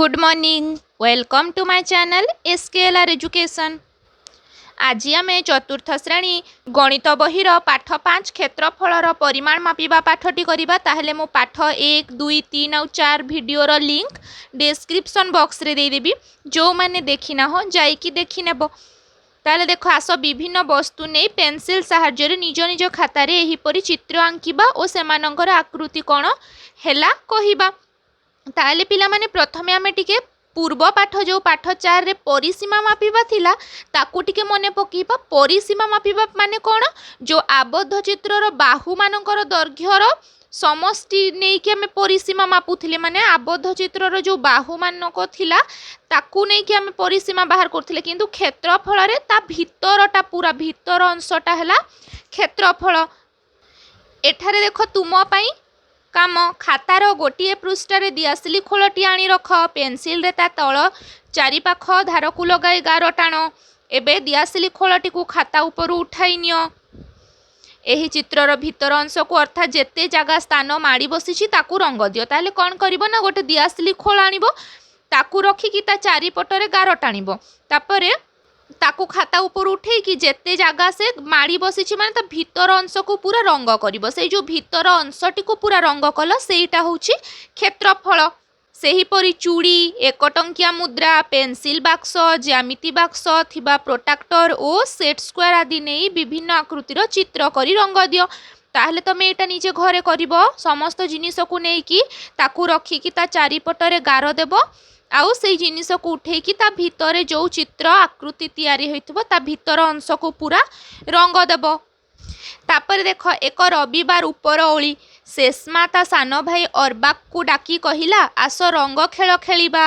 Good morning welcome to my channel SKLR education. आज आम चतुर्थ श्रेणी गणित बहिर पाठ 5 क्षेत्रफलर परिमाण मापिबा पाठटी करबा। ताहले मो पाठ 1 2 3 और 4 वीडियोर लिंक डिस्क्रिप्शन बॉक्स रे दे देबी। जो माने देखि ना हो जाइकी देखि नेबो। ताहले देखो आस विभिन्न वस्तु नहीं पेंसिल साहाय्य निज निज खातार एहीपरि चित्र आंकिबा और सेमानंकर आकृति कौन हैला कहिबा। ताहले पिला माने प्रथमे आमे टिके पूर्व पाठ जो पाठ 4 रे परिसीमा मापिबा थिला ताकू टिके मने पकेबा। परिसीमा मापिबा माने कौन जो आबद्ध चित्रर बाहु मानकर दैर्घ्यर समष्टि नहीं कि आमे परिसीमा मापुथिले। माने आबद्ध चित्रर जो बाहु मानक थिला ताकू नहीं कि आमे परिसीमा बाहर करथिले, किंतु क्षेत्रफल रे ता भितरटा पूरा भितर अंशटा हैला क्षेत्रफल। एठारे देखो तुम पई काम खातार गोटे पृष्ठारे दिआसिली खोलटी आनी रख। पेनसिल रे ता तल चारि पाख धार को लगाई गार टाण। एबे दिआसिली खोलटी को खाता ऊपर उठाई नियो। एही चित्रर भितर अंश को अर्थात जेते जगह स्थान माड़ी बसीची ताकू रंग दियो। ताले कौन करिवो ना गोटे दिआसिली खोल आनिबो ताकू रखिकी ता चारि पटरे गार टाणिबो। तापरे ताकू खाता ऊपर उठे कि जेते जगह से माड़ी बसीची माने ता भितर अंश को पूरा रंग करिवो। से जो भितर अंशटी को पूरा रंग कल सेटा होची क्षेत्रफल। सेहीपरि चूड़ी एक टंकिया मुद्रा पेंसिल बाक्स ज्यामिति बाक्स थिबा प्रोट्राक्टर और सेट स्क्वायर आदि नहीं विभिन्न आकृतिर चित्र करी रंग दियो। ताहले तमे एटा निजे घरे करिवो। समस्त जिनिस को नेकी ताकू रखिकी ता चारि पटरे गार देबो आउ से जिनिस को उठेकी ता भितर जो चित्र आकृति तैयारी होइथबो ता भितर अंश को पूरा रंग देबो। तापर देख एक रविवार उपर ओली शेषमा ता सान भाई अरबाक को डाकी कहिला आस रंग खेल खेलिबा।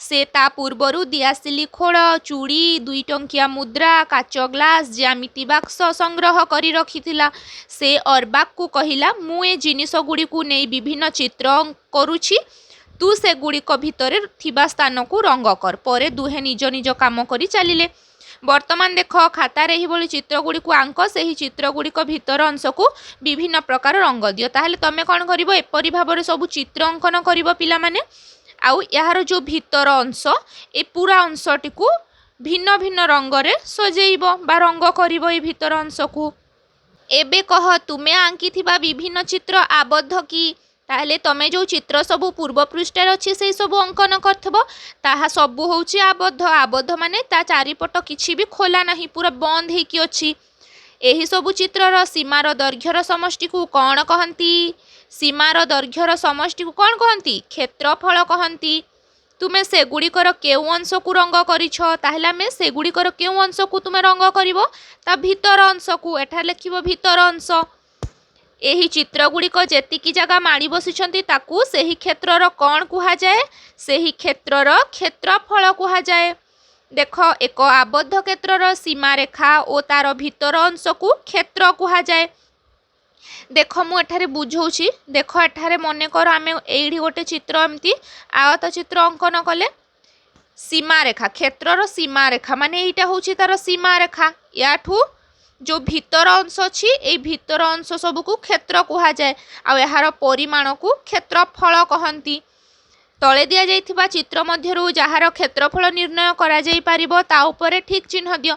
से ता पूर्वरु दिआसिली खोल चूड़ी 2 टंकिया मुद्रा काच ग्लास ज्यामिति बाक्स संग्रह करी रखिथिला। से अरबाक को कहिला मु ए जिनिस गुडी को नै विभिन्न चित्र करूछि, तू से गुड़िक भितर थिबा स्थान को रंग कर। परे दुहे निज निज काम करी चलिले। वर्तमान देख खातार एही चित्र गुड़ी को आंक से चित्र गुड़िक भितर अंश को विभिन्न प्रकार रंग दियो। ताहले तमे कौन करिवो एपरि भाबरे सब चित्र अंकन करिवो पिला माने। आउ यार जो भितर अंश ए पूरा अंशटी को भिन्न भिन्न रंग रे सजेइबो बा रंग करिवो ए भितर अंश को। एबे कह तुमे आंकी थिबा विभिन्न चित्र आबद्ध की। ताहले तमे जो चित्र सबु पूर्व पृष्ठार अच्छी से सब अंकन करथबो ताहा सबु होउची आबद्ध। आबद्ध माने ता चारिपट किछि भी खोला नहीं पूरा बंद हेकी अछि। एही सबु चित्रर सीमार दैर्घ्यर समष्टि को कौन कहंती? सीमार दैर्घ्यर समष्टि को कौन कहंती? क्षेत्रफल कहंती। तुमे से गुड़िकर केउ अंश को रंग करिछ ताहले आमे से गुड़िकर केउ अंश को तुमे रंग करिवो ता भितर अंश को। एठा लिखिबो भितर अंश। एही चित्र गुड़िक जेतिकी जगह माड़ी बसिछंती ताकू सेही क्षेत्रर कौन कुहा जाए? सेही क्षेत्रर क्षेत्रफल कुहा जाए। देख एक आबद्ध क्षेत्रर सीमा रेखा और तार भितर अंश को क्षेत्र कुहा जाए। देख मु एठारे बुझौछि। देख एठारे मने कर आमे एइठी गोटे चित्र एमती आयत चित्र अंकन कले सीमा रेखा क्षेत्रर सीमा रेखा माने एइटा होछि तार सीमा रेखा। याठू जो भितर अंश अच्छी ए भितर अंश सब को क्षेत्र कुहा जाए। आ यार परिमाण को क्षेत्रफल कहंती। तले दिया जाइथिबा चित्र मध्यरु जहार क्षेत्रफल निर्णय करा जाई पारिबो ता उपरे ठीक चिन्ह दियो।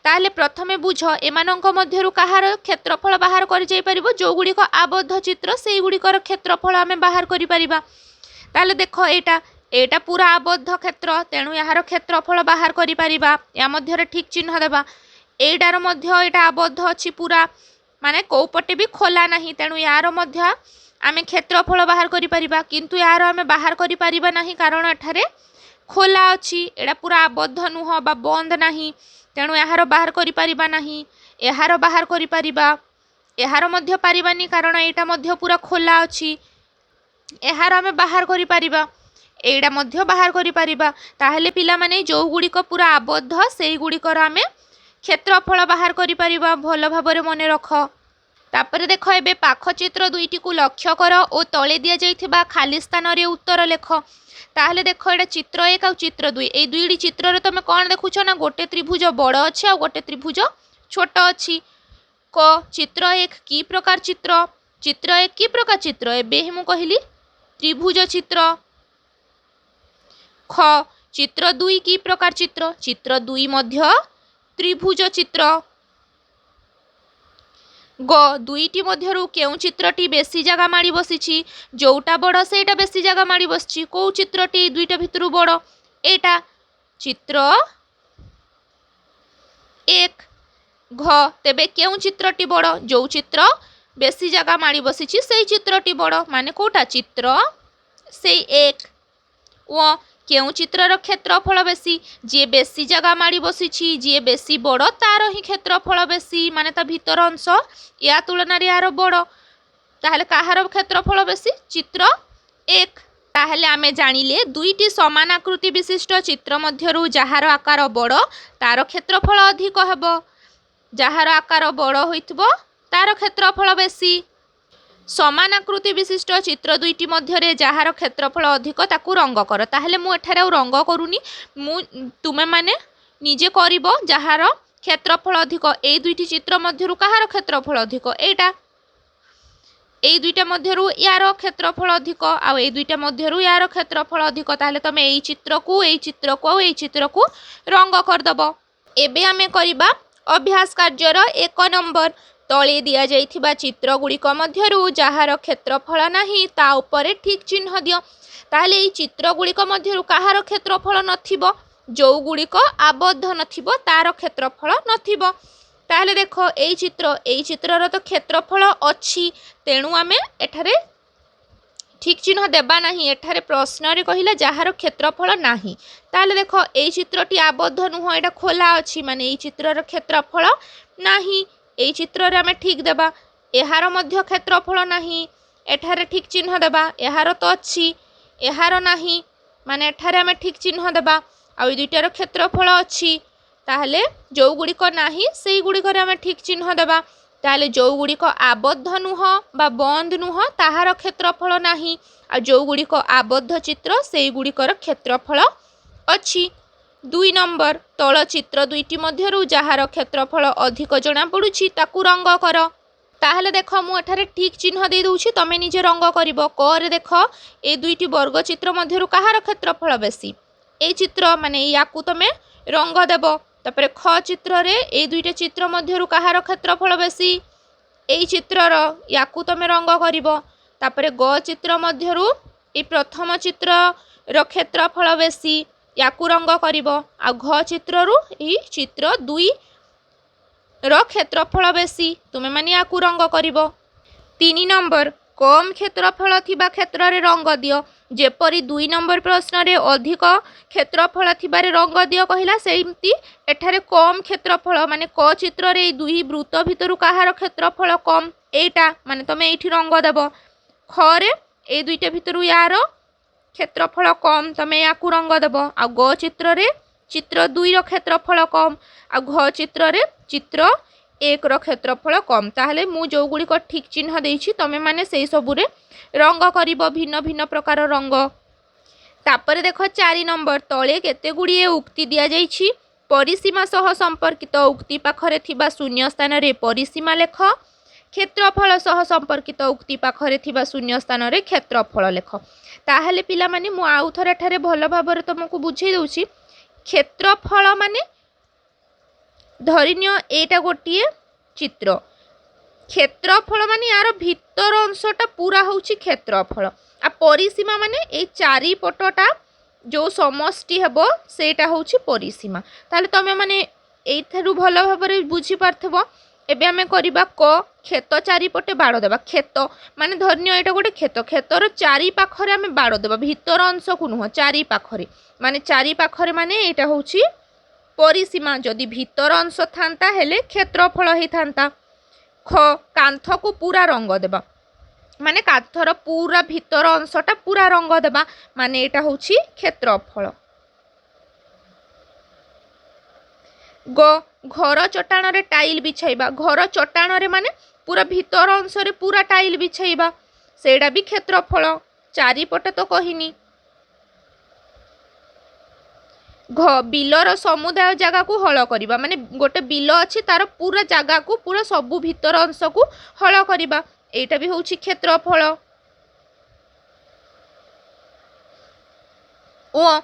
ताहले प्रथमे बुझ एमानंक मध्यरु कहार क्षेत्रफल बाहर करि जाई पारिबो जो गुड़िक आबद्ध चित्र सेई गुड़िकर क्षेत्रफल आमे बाहर करि परिबा। ताहले देख एटा पूरा आबद्ध क्षेत्र तेणु यार क्षेत्रफल बाहर करि परिबा। या मध्यरे ठीक चिन्ह देबा। एटार मध्य एटा आबद्ध अच्छी पूरा माने कौ पटे भी खोला नहीं तेणु यार मध्य आमे क्षेत्रफल बाहर करि परिबा, किंतु यार आमे बाहर करि परिबा नहीं कारण एठारे खोला अच्छी। एटा पूरा आबद्ध नुह बा बंद नहीं तेणु यार बाहर करि परिबा नहीं। यार बाहर करि परिबा। यार मध्य परिबानी कारण एटा मध्य पूरा खोला अच्छी। यार आमे बाहर करि परिबा। एटा मध्य बाहर करि परिबा। ताहले पिला माने जो गुड़िक पूरा आबद्ध सेई गुड़िकर आमे क्षेत्रफल बाहर करि परिबा। भल भाबरे मने रख। तापर देख एबे पाख चित्र दुईटी को लक्ष्य कर और तले दिया जाइथिबा खाली स्थान रे उत्तर लेख। ताहले देख एटा चित्र 1 और चित्र 2 ए दुईटी चित्र रे तमे कोन देखुछ ना गोटे त्रिभुज बड़ अछि और गोटे त्रिभुज छोट अछि। क चित्र 1 की प्रकार चित्र? चित्र 1 की प्रकार चित्र? एबे ही मु कहिली त्रिभुज चित्र। ख चित्र 2 की प्रकार चित्र चित्र 2 मध्य त्रिभुज चित्र ग दुईटी मध्यरु केउ चित्रटी बेसी जगह माड़ी बसीछि जोटा बड़ सेटा बेसी जगह माड़ी बसछि को चित्रटी दुईटा भितरु बड़ एटा चित्र 1 घ तेबे केउ चित्रटी बड़ जो चित्र बेसी जगह माड़ी बसीछि सेई चित्रटी बड़ माने कोटा चित्र सेई 1 ओ केउ चित्रर क्षेत्रफल बेसी जे बेसी जगह माड़ी बसीछि जे बेसी बड़ तार ही क्षेत्रफल बेसी माने ता भीतर अंश या तुलना रे यार बड़ ताहले काहार क्षेत्रफल बेसी चित्र 1 ताहले आमे जानिले दुईटी समान आकृति विशिष्ट चित्र मध्यरु जहार आकार बड़ तार क्षेत्रफल अधिक हेबो जहार आकार बड़ होइतबो तार क्षेत्रफल बेसी समान आकृति विशिष्ट चित्र दुईटी मध्य जहार क्षेत्रफल अधिक ताकू रंग कर ताहले मु एठारे रंग करूनी मु तुमे माने निजे करिवो जहार क्षेत्रफल अधिक ए दुईटी चित्र मध्यरु कहार क्षेत्रफल अधिक एटा ए दुईटा मध्यरु यार क्षेत्रफल अधिक आ ए दुईटा मध्यरु यार क्षेत्रफल अधिक ताहले तमे ए चित्र को ए चित्र को रंग कर दबो एबे आमे करिबा अभ्यास कार्यर 1 नंबर तले दिया जाइथिबा चित्र गुड़िक मध्यरु जहार क्षेत्रफल नाही ता उपरे ठीक चिन्ह दियो ताहले ए चित्र गुड़िक मध्यरु कहार क्षेत्रफल नथिबो जो गुड़िक आबद्ध नथिबो तार क्षेत्रफल नथिबो ताहले देखो ए चित्रर तो क्षेत्रफल अछि तेणु आमे एठारे ठीक चिन्ह देबा नाही एठारे प्रश्न रे कहिला जहार क्षेत्रफल नाही ताहले देखो ए चित्रटी आबद्ध नुह एटा खोला अछि माने ए चित्रर क्षेत्रफल नाही ए चित्र रे आमे ठीक देबा एहार मध्य क्षेत्रफल नाही एठारे ठीक चिन्ह देबा एहार तो अछि एहार नाही माने एठारे आमे ठीक चिन्ह देबा आ ए दुईटार क्षेत्रफल अछि ताहले जो गुड़िक नाही सेई गुड़िक रे आमे ठीक चिन्ह देबा ताहले जो गुड़िक आबद्ध नुह बा बंद नुह ताहार क्षेत्रफल नाही आ जो गुड़िक आबद्ध चित्र सेई गुड़िकर क्षेत्रफल अछि 2 नंबर तल चित्र दुईटी मध्यरु जहार क्षेत्रफल अधिक जना पड़ुछि ताकू रंग कर ताहले देख मु एठारे ठीक चिन्ह दे दउछि तमे निजे रंग करिवो क रे देख ए दुईटी वर्ग चित्र मध्यरु कहार क्षेत्रफल बेसी ए चित्र माने याकू तमे रंग देबो तापरे ख चित्र रे ए दुईटा चित्र मध्यरु कहार क्षेत्रफल बेसी ए चित्रर याकू तमे रंग करिवो तापरे ग चित्र मध्यरु ए प्रथम चित्र र क्षेत्रफल बेसी याकू रंग करिवो आ घ चित्ररु ए चित्र 2 र क्षेत्रफल बेसी तुमे माने याकू रंग करिवो 3 नंबर कम क्षेत्रफल थिबा क्षेत्र रे रंग दियो जेपरि 2 नंबर प्रश्न रे अधिक क्षेत्रफल थिबारे रंग दियो कहिला सेमती एठारे कम क्षेत्रफल माने क चित्र रे दुई वृत्त भितरु कहार क्षेत्रफल कम एटा माने तमे एठी रंग देबो ख रे ए दुईटा भितरु यार क्षेत्रफल कम तमे याकू रंग देबो आ ग चित्र रे चित्र 2 रो क्षेत्रफल कम आ घ चित्र रे चित्र 1 रो क्षेत्रफल कम ताहले मु जो गुडी को ठीक चिन्ह देछि तमे माने सेई सबुरे रंग करिवो भिन्न भिन्न प्रकार रंग तापरे देखो 4 नंबर तळे केते गुडी उक्ति दिया जाइछि परिसीमा सह संपर्कित उक्ति पाखरे थिबा शून्य स्थान रे परिसीमा लेख क्षेत्रफल सह संपर्कित उक्ति पाखरे थिबा शून्य स्थान रे क्षेत्रफल लेख ताहले पिला माने मु आउ थरे ठारे भलो भाबरे तुमको बुझै दउछि क्षेत्रफल माने धरिनियो एटा गोटिए चित्र क्षेत्रफल माने यार भीतर अंशटा पूरा होउछि क्षेत्रफल आ परिसीमा माने ए चारि पटटा जो समष्टि हेबो सेटा होउछि परिसीमा ताले तमे माने एथरु भलो भाबरे बुझी पारथबो एबे हमें करिबा क खेत चारि पटे बाड़ देबा खेत माने धरनियो एटा गोटे खेत खेतर चारि पाखरे हमें बाड़ देबा भीतर अंश को नुह चारि पाखरे माने एटा होउछि परिसीमा जदि भीतर अंश थांता हेले क्षेत्रफल हे थांता ख कांथ को पूरा रंग देबा माने कांथर पूरा भीतर अंशटा पूरा रंग देबा माने एटा होउछि क्षेत्रफल ग घर चट्टाण रे टाइल बिछाइबा घर चट्टाण रे माने पूरा भीतर अंश रे पूरा टाइल बिछाइबा सेडा भी क्षेत्रफल चारि पटे तो कहिनी घ बिलर समुदाय जगह को हल करिबा माने गोटे बिल अछि तार पूरा जगह को पूरा सबु भीतर अंश को हल करिबा एटा भी होउछि क्षेत्रफल ओ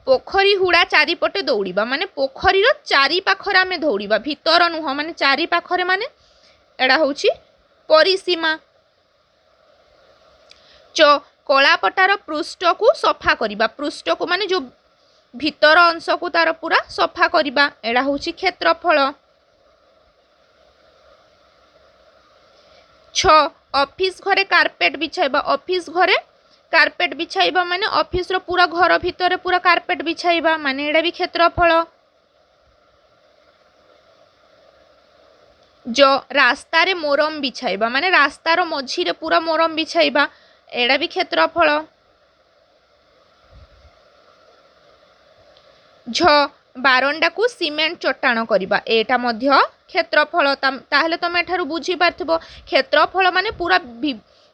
पोखरी हुड़ा चारिपटे दौड़ा माने पोखरी चारि पाखरे आम दौड़ा भीतर नुह माने चारि पाखरे माने एड़ा हूँ परिसीमा। च कलापटार पृष्ठ को सफा करवा पृष्ठ को माने जो भीतर अंश को तार पूरा सफा करवा एड़ा हूँ क्षेत्रफल। छ ऑफिस घरे कार्पेट बिछाइबा ऑफिस घरे कार्पेट बिछाइबा माने ऑफिस रो पूरा घर भीतर पूरा कार्पेट बिछाइबा माने एड़ा भी क्षेत्रफल। जो रास्ता रे मोरम बिछाइबा माने रास्तार मझी रे पूरा मोरम बिछाइबा एड़ा भी क्षेत्रफल। झ बारंडा को सीमेंट चट्टाण करवा एटा मध्य क्षेत्रफल। ताहले तुम एठारु बुझी पारथिबो क्षेत्रफल माने पूरा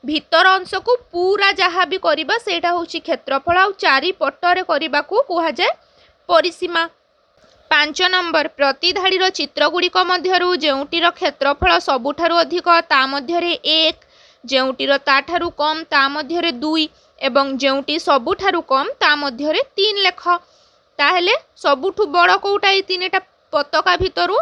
भीतर अंश को पूरा जहाँ भी करवा सेटा होची क्षेत्रफल आ चारि पटरे करबा को कुहा जाय परिसीमा। 5 नंबर प्रतिधाड़ीर चित्रगुड़िक मध्यरु जेउटीर क्षेत्रफल सबुठारु अधिक ता मध्यरे 1 जेउटीर ताठारु कम ता मध्यरे 2 एवं जेउटी सबुठारु कम ता मध्यरे 3 लेख। ताहले सबुठु बड़ कोउटा ए तीनटा पताका भितरु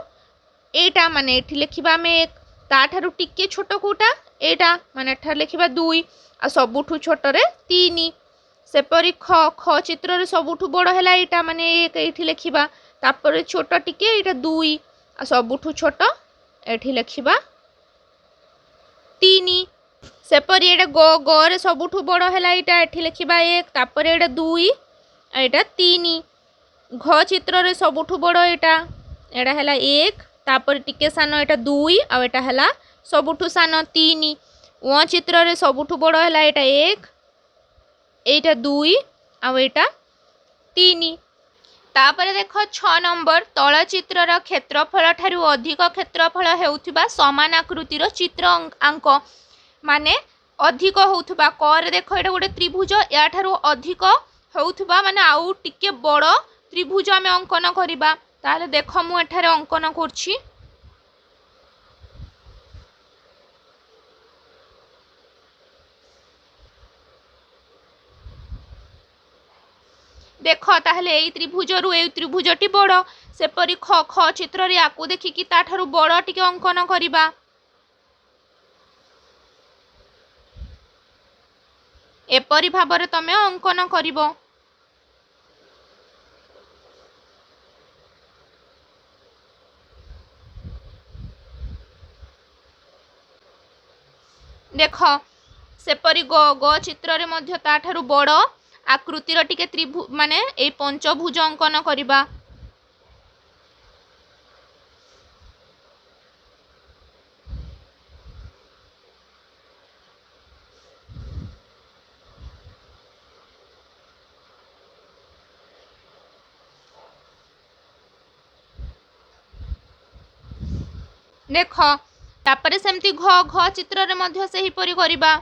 एटा माने एठी लेखिबा आमे 1 ताठारु टिके छोट कोउटा एटा माने एठा लेखिबा 2 आ सबुठु छोटरे 3 सेपरी ख ख चित्र रे सबुठु बड़ हैला एटा माने 1 एठी लेखिबा तापर छोट टिके एटा 2 आ सबुठु छोट एठी लेखिबा 3 सेपरी एटा ग ग रे सबुठु बड़ हैला एटा एठी लेखिबा 1 तापर एटा 2 एटा 3 घ चित्र रे सबुठु बड़ एटा हैला 1 तापर टिके सान एटा 2 आ एटा हैला सबुठु सान 3 व चित्र रे सबुठु बड़ हैला एटा 1 एटा 2 आ एटा 3। तापर देख 6 नंबर तल चित्रर क्षेत्रफल ठारू अधिक क्षेत्रफल हेउथिबा समान आकृतिर चित्र आंक माने अधिक होउथिबा कर देख एटा गोटे त्रिभुज या ठारू अधिक होउथिबा माने आउ टिके बड़ त्रिभुज आमे अंकन करिबा। ताले देख मु एठारे अंकन करछि देख ताहले एई त्रिभुजरु एई त्रिभुजटी बड़ सेपरी ख ख चित्र रे आकु देखि कि ताठारु बड़ टिके अंकन करिबा। एपरि भाबरे तमे अंकन करिवो। देख सेपरी ग ग चित्र रे मध्य ताठारु बड़ आकृतिर टिके त्रिभुज माने ए पंचभुज अंकन करिबा। देख तापरे सेमती घ घ चित्र रे मध्य सेही परि करिबा।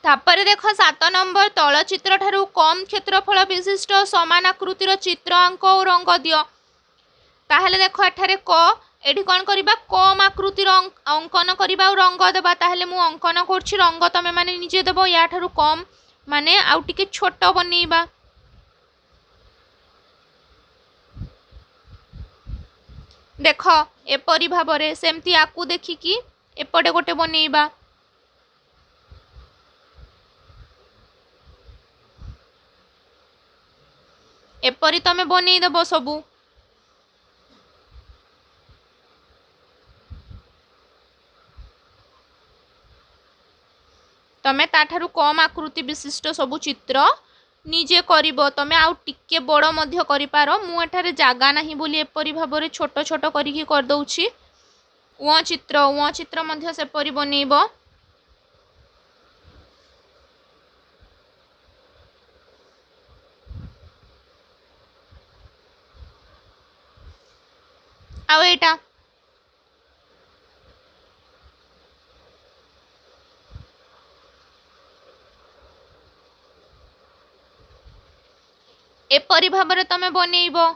तापर देख 7 नंबर तल चित्र ठारू कम क्षेत्रफल विशिष्ट समान आकृतिर चित्र अंक और रंग दियो। ताहले देख एठारे क एठी कोन करिबा कम आकृतिर अंकन करिबा और रंग देबा। ताहले मु अंकन करछि रंग तमे माने निजे देबो या ठारू कम माने आउ टिके छोट बनेइबा। देख एपरि भाबरे सेमती आकु देखि कि एपटे गोटे बनेइबा। एपरी तमे बनेई देबो सबू। तमे ताठारु कम आकृति विशिष्ट सबू चित्र ନିଜେ କରିବ ତମେ ଆଉ ଟିକେ ବଡ଼ ମଧ୍ୟ କରିପାର। ମୁଁ ଏଠାରେ ଜାଗା ନାହିଁ ବୋଲି ଏପରି ଭାବରେ ଛୋଟ ଛୋଟ କରିକି କରିଦେଉଛି। ଉଁ ଚିତ୍ର ମଧ୍ୟ ସେପରି ବନେଇବ। ଆଉ ଏଇଟା ଏପରି ଭାବରେ ତମେ ବନେଇବ।